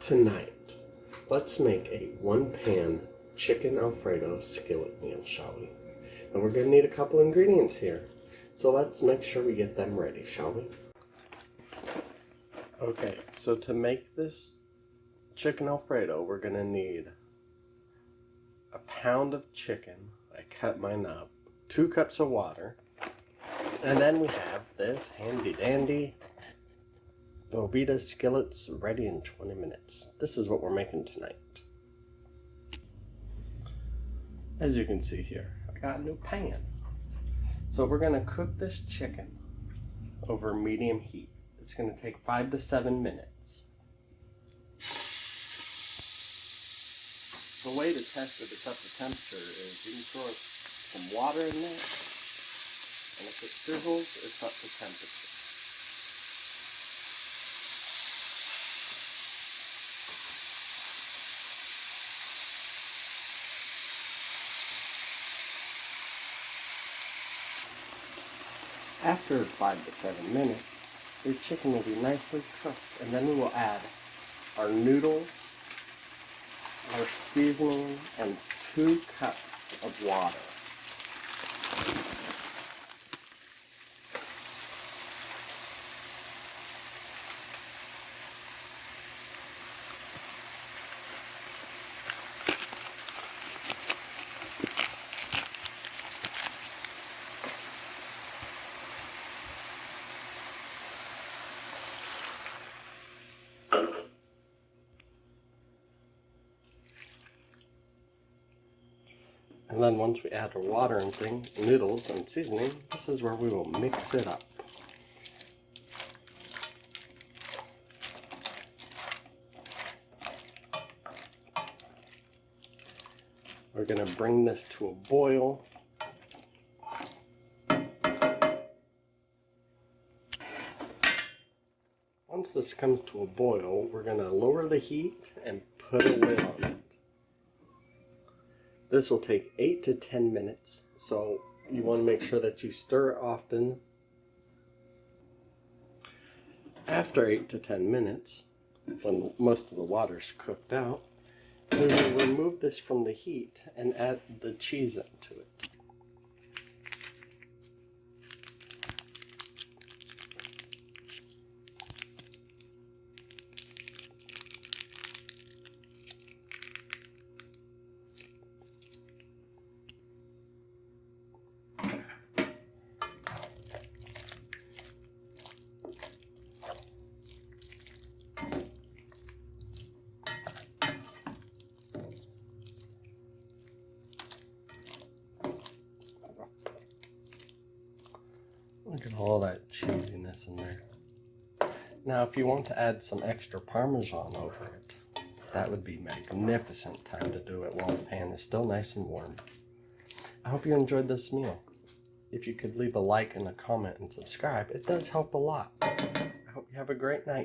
Tonight, let's make a one-pan chicken Alfredo skillet meal, shall we? And we're going to need a couple ingredients here. So let's make sure we get them ready, shall we? Okay, so to make this chicken Alfredo, we're going to need a pound of chicken. I cut mine up. 2 cups of water. And then we have this handy dandy Velveeta skillets ready in 20 minutes. This is what we're making tonight. As you can see here, I got a new pan. So we're going to cook this chicken over medium heat. It's going to take 5 to 7 minutes. The way to test if it's up to temperature is you can throw some water in there, and if it sizzles, it's up to temperature. After 5 to 7 minutes, your chicken will be nicely cooked, and then we will add our noodles, our seasoning, and 2 cups of water. And then once we add our water and noodles and seasoning, this is where we will mix it up. We're going to bring this to a boil. Once this comes to a boil, we're going to lower the heat and put a lid on it. This will take 8 to 10 minutes, so you want to make sure that you stir it often. After 8 to 10 minutes, when most of the water's cooked out, we will remove this from the heat and add the cheese into it. Look at all that cheesiness in there. Now, if you want to add some extra Parmesan over it, that would be magnificent time to do it while the pan is still nice and warm. I hope you enjoyed this meal. If you could leave a like and a comment and subscribe, it does help a lot. I hope you have a great night.